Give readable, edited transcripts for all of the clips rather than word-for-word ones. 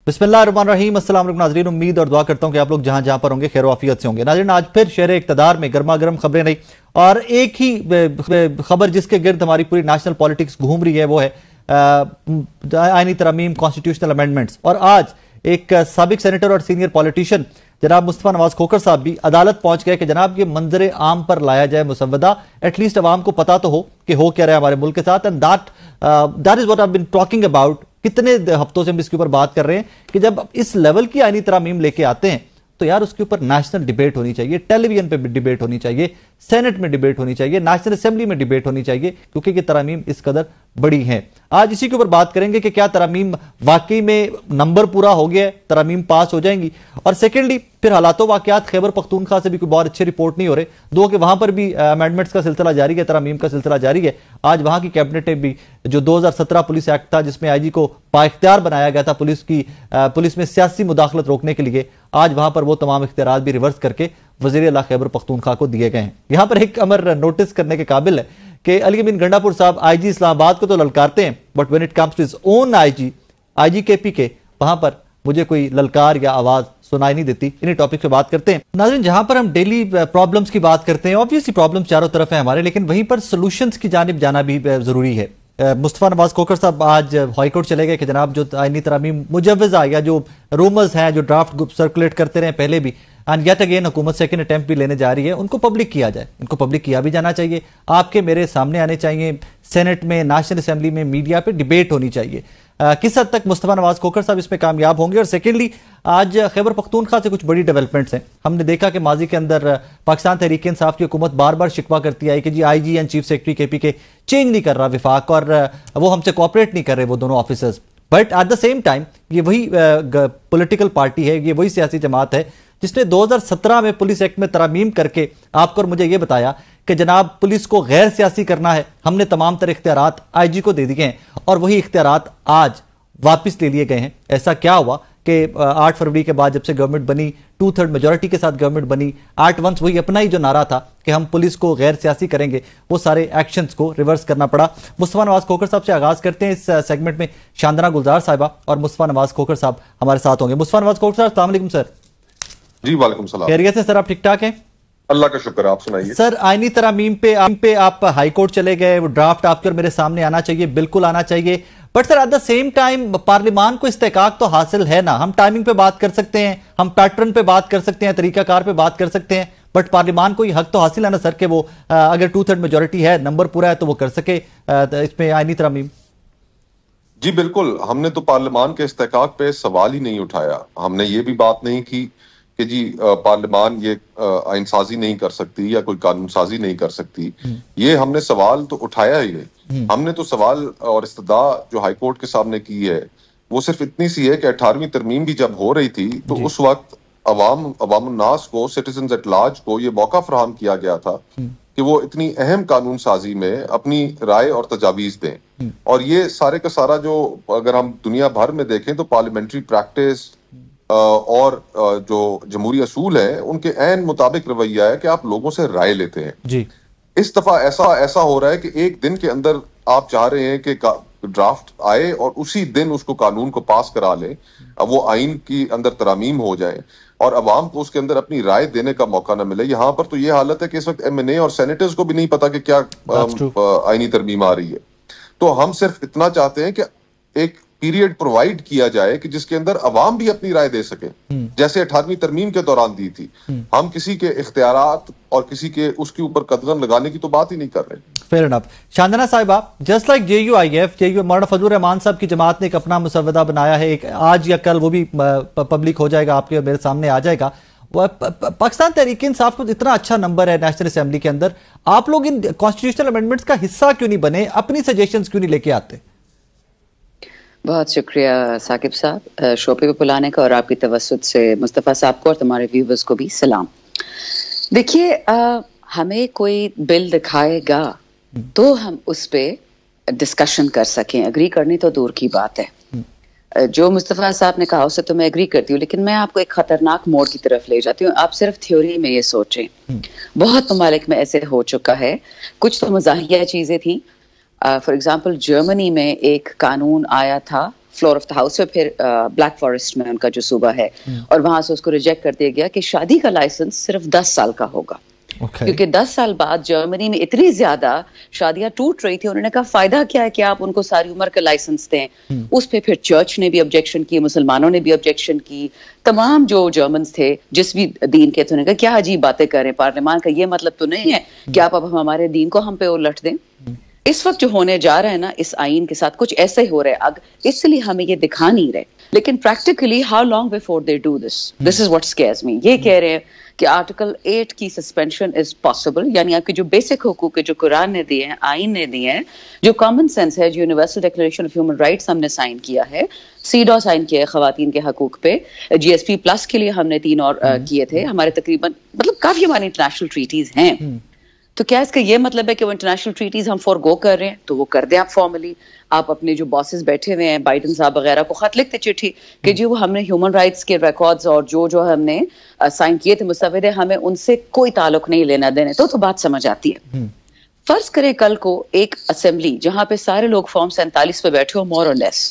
बिस्मिल्लाहिर्रहमानिर्रहीम। अस्सलाम वालेकुम नाज़रीन, उम्मीद और दुआ करता हूं कि आप लोग जहां जहां पर होंगे खैर आफियत से होंगे। नाज़रीन, आज फिर शहर इक़्तिदार में गर्मा गर्म खबरें नहीं और एक ही खबर जिसके गिर्द हमारी पूरी नेशनल पॉलिटिक्स घूम रही है वो है आईनी तरमीम, कॉन्स्टिट्यूशनल अमेंडमेंट्स। और आज एक साबिक सेनेटर और सीनियर पॉलिटिशियन जनाब मुस्तफा नवाज खोखर साहब भी अदालत पहुंच गए कि जनाब ये मंजर आम पर लाया जाए मुसव्वदा, एटलीस्ट अवाम को पता तो हो कि हो क्या रहा है हमारे मुल्क के साथ। And that is what I have been talking about. कितने हफ्तों से हम इसके ऊपर बात कर रहे हैं कि जब इस लेवल की आईनी तरमीम लेके आते हैं तो यार उसके ऊपर नेशनल डिबेट होनी चाहिए, टेलीविजन पे भी डिबेट होनी चाहिए, सेनेट में डिबेट होनी चाहिए, नेशनल असेंबली में डिबेट होनी चाहिए, क्योंकि ये तरमीम इस कदर बड़ी हैं। आज इसी के ऊपर बात करेंगे कि क्या तरमीम वाकई में नंबर पूरा हो गया है, तरमीम पास हो जाएंगी। और सेकेंडली फिर हालातों वाकयात खैबर पख्तूनख्वा से भी कोई बहुत अच्छी रिपोर्ट नहीं हो रहे, दो कि वहां पर भी अमेंडमेंट्स का सिलसिला जारी है, तरमीम का सिलसिला जारी है। आज वहां की कैबिनेट ने भी जो 2017 पुलिस एक्ट था जिसमें आईजी को बाइख्तियार बनाया गया था पुलिस में सियासी मुदाखलत रोकने के लिए, आज वहां पर वो तमाम इख्तियारात भी रिवर्स करके वज़ीर आला खैबर पख्तूनख्वा को दिए गए हैं। यहां पर एक अमर नोटिस करने के काबिल है कि अली अमीन गंडापुर साहब आईजी इस्लामाबाद को तो ललकारते हैं, but when it comes to his own IG KP के, वहां पर मुझे कोई ललकार या आवाज सुनाई नहीं देती। इन्हीं टॉपिक पे बात करते हैं। नाज़रीन, जहां पर हम डेली प्रॉब्लम्स की बात करते हैं, ऑब्वियसली प्रॉब्लम्स चारों तरफ है हमारे, लेकिन वहीं पर सोल्यूशंस की जानिब जाना भी जरूरी है। मुस्तफा नवाज खोखर साहब आज हाईकोर्ट चले गए कि जनाब जो आईनी तरमीम मुजव्वज़ा या जो रूमर्स हैं, जो ड्राफ्ट सर्कुलेट करते रहे पहले भी, एंड येट अगेन हुकूमत सेकंड अटेम्प्ट भी लेने जा रही है, उनको पब्लिक किया जाए, उनको पब्लिक किया भी जाना चाहिए, आपके मेरे सामने आने चाहिए, सेनेट में, नेशनल असेंबली में, मीडिया पे डिबेट होनी चाहिए। किस हद तक मुस्तफा नवाज खोखर साहब इसमें कामयाब होंगे। और सेकेंडली आज खैबर पख्तूनख्वा से कुछ बड़ी डेवलपमेंट्स हैं। हमने देखा कि माजी के अंदर पाकिस्तान तहरीक इंसाफ की हुकूमत बार बार शिकवा करती आई कि जी IG and chief secretary KP के चेंज नहीं कर रहा विफाक और वो हमसे कोऑपरेट नहीं कर रहे वो दोनों officers. But at the same time ये वही पॉलिटिकल पार्टी है, ये वही सियासी जमात है जिसने 2017 में पुलिस एक्ट में तरमीम करके आपको और मुझे ये बताया कि जनाब पुलिस को गैर सियासी करना है, हमने तमाम तरह इख्तियारात आईजी को दे दिए हैं और वही इख्तियारात आज वापस ले लिए गए हैं। ऐसा क्या हुआ कि 8 फरवरी के बाद जब से गवर्नमेंट बनी, 2/3 मेजोरिटी के साथ गवर्नमेंट बनी, एट वंस वही अपना ही जो नारा था कि हम पुलिस को गैर सियासी करेंगे, वो सारे एक्शंस को रिवर्स करना पड़ा। मुस्तफा नवाज खोखर साहब से आगाज करते हैं इस सेगमेंट में। शांदना गुलजार साहिबा और मुस्तफा नवाज खोखर साहब हमारे साथ होंगे। मुस्तफा नवाज खोखर साहब, अस्सलाम वालेकुम सर। जी वालेकुम सलाम। खैरियत से सर, आप ठीक ठाक हैं? अल्लाह का शुक्र, आप सुनाइए। सर, आईनी तरमीम पे आप हाई कोर्ट चले गए, वो ड्राफ्ट आपके और मेरे सामने आना चाहिए, बिल्कुल आना चाहिए, but sir at the same time parliament को इस्तेकाक तो हासिल है ना। हम टाइमिंग पे बात कर सकते हैं, हम पैटर्न पे बात कर सकते हैं, तरीकाकार पे बात कर सकते हैं, बट पार्लियामान को ये हक तो हासिल है ना सर कि वो अगर 2/3 मेजोरिटी है, नंबर पूरा है, तो वो कर सके इसमें आईनी तरमीम। जी बिल्कुल, हमने तो पार्लियामान के इस्तेकाक पे सवाल ही नहीं उठाया। हमने ये भी बात नहीं की कि जी पार्लियामान ये आइन साजी नहीं कर सकती या कोई कानून साजी नहीं कर सकती। ये हमने सवाल तो उठाया ही है। हमने तो सवाल और इस्तदा जो हाई कोर्ट के सामने की है वो सिर्फ इतनी सी है कि 18वीं तरमीम भी जब हो रही थी तो उस वक्त अवामुन्नास को, सिटीजन्स एट लार्ज को ये मौका फराहम किया गया था कि वो इतनी अहम कानून साजी में अपनी राय और तजावीज दें। और ये सारे का सारा जो अगर हम दुनिया भर में देखें तो पार्लियामेंट्री प्रैक्टिस और जो जमहूरी असूल है उनके ऐन मुताबिक रवैया है कि आप लोगों से राय लेते हैं जी। इस दफा ऐसा हो रहा है कि एक दिन के अंदर आप चाह रहे हैं कि ड्राफ्ट आए और उसी दिन उसको कानून को पास करा लें, अब वो आइन की अंदर तरामीम हो जाए और अवाम को उसके अंदर अपनी राय देने का मौका न मिले। यहाँ पर तो ये हालत है कि इस वक्त MNA और सेनेटर्स को भी नहीं पता कि क्या आईनी तरमीम आ रही है। तो हम सिर्फ इतना चाहते हैं कि एक पीरियड प्रोवाइड किया जाए कि जिसके अंदर अवाम भी अपनी राय दे सके, जैसे 18वीं तरमीम के दौरान दी थी। हम किसी के इख्तियारात और किसी के उसके ऊपर कदगन लगाने की तो बात ही नहीं कर रहे। Fair enough. शांदना साहिबा, जस्ट लाइक JUIF, मौलाना फजलुर रहमान साहब की जमात ने एक अपना मुसव्वदा बनाया है, एक आज या कल वो भी पब्लिक हो जाएगा, आपके मेरे सामने आ जाएगा। पाकिस्तान तहरीक इंसाफ को इतना अच्छा नंबर है नेशनल असेंबली के अंदर, आप लोग इन कॉन्स्टिट्यूशनल अमेंडमेंट्स का हिस्सा क्यों नहीं बने, अपनी सजेशंस क्यों नहीं लेके आते? बहुत शुक्रिया साकिब साहब शो पे बुलाने का और आपकी तवस्सुत से मुस्तफ़ा साहब को और तुम्हारे व्यूवर्स को भी सलाम। देखिए, हमें कोई बिल दिखाएगा तो हम उस पे डिस्कशन कर सकें, एग्री करनी तो दूर की बात है। जो मुस्तफ़ा साहब ने कहा उससे तो मैं एग्री करती हूँ, लेकिन मैं आपको एक खतरनाक मोड़ की तरफ ले जाती हूँ। आप सिर्फ थ्योरी में ये सोचें, बहुत ममालिक में ऐसे हो चुका है, कुछ तो मज़ाहिया चीजें थी। फॉर एग्जाम्पल जर्मनी में एक कानून आया था फ्लोर ऑफ द हाउस, और फिर ब्लैक फॉरेस्ट में उनका जो सूबा है, और वहां से उसको रिजेक्ट कर दिया गया कि शादी का लाइसेंस सिर्फ 10 साल का होगा। क्योंकि 10 साल बाद जर्मनी में इतनी ज्यादा शादियां टूट रही थी, उन्होंने कहा फायदा क्या है कि आप उनको सारी उम्र का लाइसेंस दें। उस पे फिर चर्च ने भी ऑब्जेक्शन की, मुसलमानों ने भी ऑब्जेक्शन की, तमाम जो जर्मन्स थे जिस भी दीन के थे, उन्होंने कहा क्या अजीब बातें करें, पार्लियामान का ये मतलब तो नहीं है कि आप अब हमारे दीन को हम पे उलट दें। इस वक्त जो होने जा रहा है ना इस आईन के साथ, कुछ ऐसे ही हो रहा है, इसलिए हमें ये दिखा नहीं रहे, लेकिन practically how long before they do this is what scares me. ये कह रहे हैं कि आर्टिकल 8 की सस्पेंशन इज पॉसिबल, यानी आपके जो बेसिक हुकूक है जो कुरान ने दिए हैं, आईन ने दिए हैं, जो कॉमन सेंस है, जो universal declaration of human rights हमने साइन किया है, सीडॉ साइन किया है खवातीन के हकूक पे, जीएसपी प्लस के लिए हमने 3 और किए थे, हमारे तकरीबन मतलब काफी हमारी इंटरनेशनल ट्रीटीज हैं। तो क्या इसका ये मतलब है कि वो इंटरनेशनल ट्रीटीज हम फॉरगो कर रहे हैं? तो वो कर दें आप फॉर्मली, आप अपने जो बॉसेस बैठे हुए हैं, बाइडन साहब वगैरह को खत लिखते चिट्ठी कि जी वो हमने ह्यूमन राइट्स के रिकॉर्ड्स और जो हमने साइन किए थे मुस्तफिदे, हमें उनसे कोई ताल्लुक नहीं लेना देने। तो बात समझ आती है। फर्ज करें कल को एक असेंबली जहां पे सारे लोग फॉर्म 47 पे बैठे हो मोर और लेस,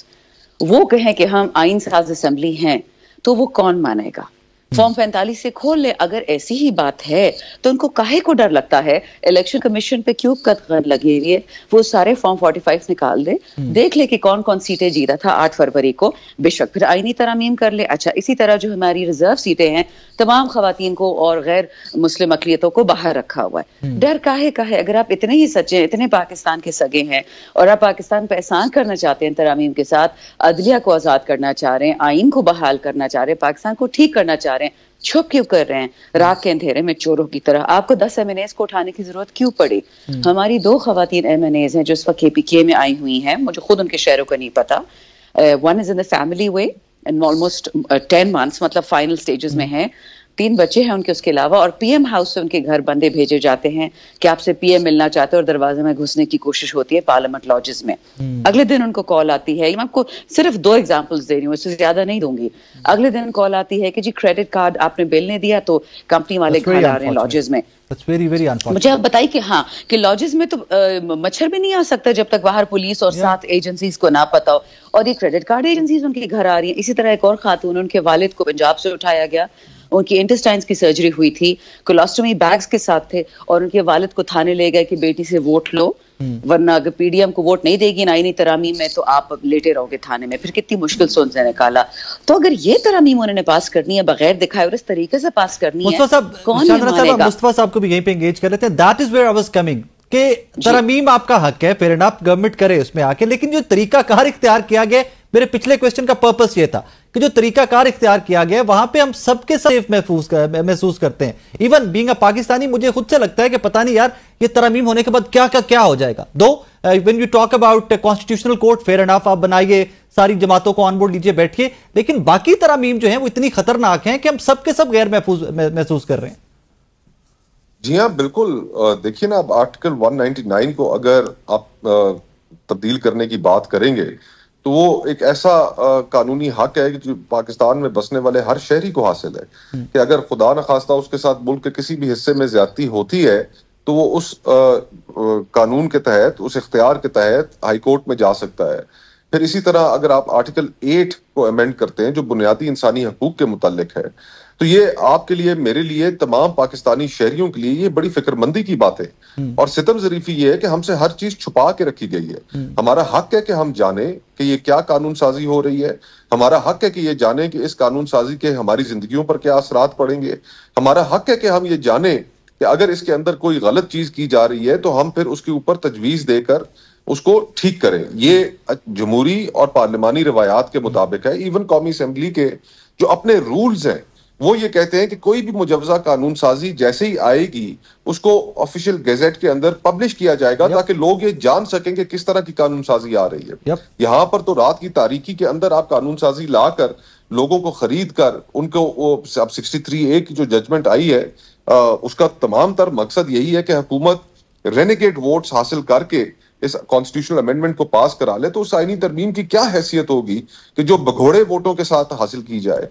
वो कहें कि हम आईन साज असेंबली हैं, तो वो कौन मानेगा? फॉर्म 45 से खोल ले। अगर ऐसी ही बात है तो उनको काहे को डर लगता है? इलेक्शन कमीशन पे क्यों कतगन लगी हुई है? वो सारे फॉर्म 45 निकाल दे, देख ले कि कौन कौन सीटें जीता था 8 फरवरी को, बेशक फिर आईनी तरमीम कर ले। अच्छा, इसी तरह जो हमारी रिजर्व सीटें हैं, तमाम खवातीन को और गैर मुस्लिम अकलियतों को बाहर रखा हुआ है। डर काहे का है? अगर आप इतने ही सच्चे, इतने पाकिस्तान के सगे हैं और आप पाकिस्तान पे एहसान करना चाहते हैं तरमीम के साथ, अदलिया को आजाद करना चाह रहे हैं, आईन को बहाल करना चाह रहे हैं, पाकिस्तान को ठीक करना चाह रहे हैं, छुप क्यों कर रहे हैं रात के अंधेरे में चोरों की तरह? आपको 10 MNAs को उठाने की जरूरत क्यों पड़ी? हमारी 2 खवातीन MNAs हैं जो इस वक्त KPK में आई हुई हैं, मुझे खुद उनके शहरों का नहीं पता। One is in the family way and almost 10 months, मतलब फाइनल स्टेजेस में है। 3 बच्चे हैं उनके, उसके अलावा, और PM हाउस से उनके घर बंदे भेजे जाते हैं कि आपसे PM मिलना चाहते हैं, और दरवाजे में घुसने की कोशिश होती है पार्लियामेंट लॉजेस में। अगले दिन उनको कॉल आती है, मैं आपको सिर्फ 2 एग्जांपल्स दे रही हूँ, इससे ज्यादा नहीं दूंगी। अगले दिन कॉल आती है कि जी क्रेडिट कार्ड आपने बिल नहीं दिया तो कंपनी वाले घर आ रहे हैं लॉजेस में। मुझे आप बताइए कि हाँ कि लॉजेस में तो मच्छर भी नहीं आ सकता जब तक बाहर पुलिस और 7 एजेंसीज को ना पता हो, और ये क्रेडिट कार्ड एजेंसीज उनके घर आ रही है। इसी तरह एक और खातून, उनके वालिद को पंजाब से उठाया गया, उनकी इंटेस्टाइन्स की सर्जरी हुई थी, कोलोस्टोमी बैग्स के साथ थे, और उनके वालिद को थाने ले गए कि बेटी से वोट लो, वरना अगर PDM को वोट नहीं देगी आईनी तरामीम में तो आप लेटे रहोगे थाने में। फिर कितनी मुश्किल से उनसे निकाला। तो अगर ये तरामीम उन्होंने पास करनी है बगैर दिखाए और इस तरीके से पास करनी है, कौन मानेगा? मुस्तफा साहब को भी यहीं पे एंगेज कर लेते हैं। That is where I was coming कि तरमीम आपका हक है, फेयर एनफ, गवर्नमेंट करे उसमें आके, लेकिन जो तरीकाकार इख्तियार किया गया, मेरे पिछले क्वेश्चन का पर्पस ये था कि जो तरीकाकार इख्तियार किया गया वहां पे हम सबके सेफ महसूस करते हैं। इवन बीइंग अ पाकिस्तानी मुझे खुद से लगता है कि पता नहीं यार ये तरमीम होने के बाद क्या हो जाएगा। दो when you talk about constitutional court, fair enough, आप बनाइए, सारी जमातों को ऑन बोर्ड लीजिए, बैठिए, लेकिन बाकी तरमीम जो है वो इतनी खतरनाक है कि हम सबके सब गैर महसूस कर रहे हैं। जी हाँ, बिल्कुल। देखिए ना, अब आर्टिकल 199 को अगर आप तब्दील करने की बात करेंगे तो वो एक ऐसा कानूनी हक है कि जो पाकिस्तान में बसने वाले हर शहरी को हासिल है कि अगर खुदा न खास्ता उसके साथ मुल्क के किसी भी हिस्से में ज्यादती होती है तो वो उस कानून के तहत, उस इख्तियार के तहत हाई कोर्ट में जा सकता है। फिर इसी तरह अगर आप आर्टिकल 8 को अमेंड करते हैं जो बुनियादी इंसानी हकूक के मुतालिक है, तो ये आपके लिए, मेरे लिए, तमाम पाकिस्तानी शहरियों के लिए ये बड़ी फिक्रमंदी की बात है। और सितम ज़रीफी ये है कि हमसे हर चीज छुपा के रखी गई है। हमारा हक है कि हम जाने कि ये क्या कानून साजी हो रही है, हमारा हक है कि ये जाने कि इस कानून साजी के हमारी जिंदगियों पर क्या असरात पड़ेंगे, हमारा हक है कि हम ये जाने कि अगर इसके अंदर कोई गलत चीज की जा रही है तो हम फिर उसके ऊपर तजवीज देकर उसको ठीक करें। ये जमहूरी और पार्लिमानी रवायात के मुताबिक है। इवन कौमी असेंबली के जो अपने रूल्स हैं वो ये कहते हैं कि कोई भी मुजवजा कानून साजी जैसे ही आएगी उसको ऑफिशियल गैजेट के अंदर पब्लिश किया जाएगा ताकि लोग ये जान सकें कि किस तरह की कानून साजी आ रही है। यहाँ पर तो रात की तारीकी के अंदर आप कानून साजी लाकर लोगों को खरीद कर उनको अब 63A की जो जजमेंट आई है उसका तमाम तर मकसद यही है कि हुकूमत रेनेगेट वोट्स हासिल करके इस कॉन्स्टिट्यूशनल अमेंडमेंट को पास करा ले। तो उस आईनी तरमीम की क्या हैसियत होगी कि जो भगोड़े वोटों के साथ हासिल की जाए।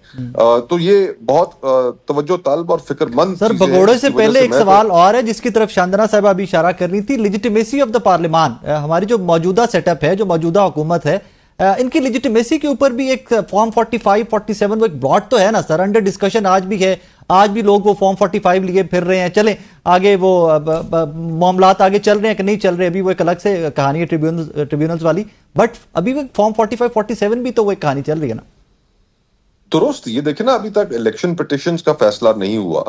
तो ये बहुत तवज्जो तलब और फिक्रमंद। सर, भगोड़े से पहले एक सवाल और है जिसकी तरफ शांदना साहब अभी इशारा कर रही थी, लेजिटिमेसी ऑफ द पार्लियामान। हमारी जो मौजूदा सेटअप है, जो मौजूदा हुकूमत है, इनकी लेजिटिमेसी के ऊपर भी एक फॉर्म 45, 47 वो एक ब्लॉट तो है ना सर, अंडर डिस्कशन आज भी है। आज भी लोग वो फॉर्म 45 लिए फिर रहे हैं। चलें आगे, वो मामलात आगे चल रहे हैं कि नहीं चल रहे, अभी वो एक अलग से कहानी है ट्रिब्यूनल्स वाली, बट अभी वो फॉर्म 45, 47 भी तो वो एक कहानी चल रही है ना। दुरुस्त, ये देखे ना, अभी तक इलेक्शन पिटिशंस का फैसला नहीं हुआ।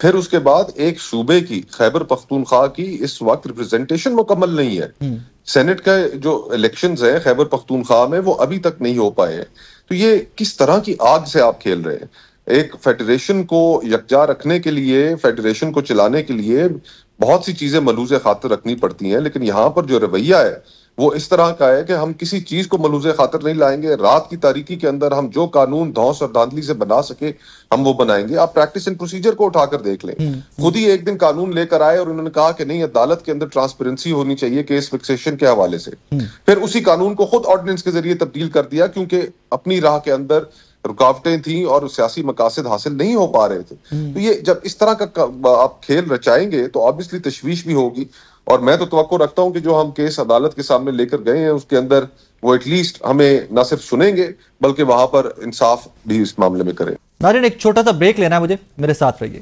फिर उसके बाद एक सूबे की, खैबर पख्तूनख्वा की इस वक्त रिप्रेजेंटेशन मुकम्मल नहीं है। सेनेट का जो इलेक्शंस है खैबर पख्तूनख्वा में, वो अभी तक नहीं हो पाए हैं। तो ये किस तरह की आग से आप खेल रहे हैं? एक फेडरेशन को यकजा रखने के लिए, फेडरेशन को चलाने के लिए बहुत सी चीजें मलूज़े खातिर रखनी पड़ती हैं, लेकिन यहाँ पर जो रवैया है वो इस तरह का है कि हम किसी चीज को मलूज़े खातिर नहीं लाएंगे। रात की तारीकी के अंदर हम जो कानून धौंस और धांधली से बना सके हम वो बनाएंगे। आप प्रैक्टिस एंड प्रोसीजर को उठाकर देख लें। खुद ही एक दिन कानून लेकर आए और उन्होंने कहा कि नहीं, अदालत के अंदर ट्रांसपेरेंसी होनी चाहिए केस फिक्सेशन के हवाले से। फिर उसी कानून को खुद ऑर्डिनेंस के जरिए तब्दील कर दिया, क्योंकि अपनी राह के अंदर रुकावटें थी और सियासी मकासद हासिल नहीं हो पा रहे थे। तो ये जब इस तरह का आप खेल रचाएंगे तो ऑब्वियसली तशवीश भी होगी। और मैं तो तवक्को रखता हूं कि जो हम केस अदालत के सामने लेकर गए हैं उसके अंदर वो एटलीस्ट हमें न सिर्फ सुनेंगे बल्कि वहां पर इंसाफ भी इस मामले में करें। नाज़रीन, एक छोटा सा ब्रेक लेना है मुझे, मेरे साथ रहिए।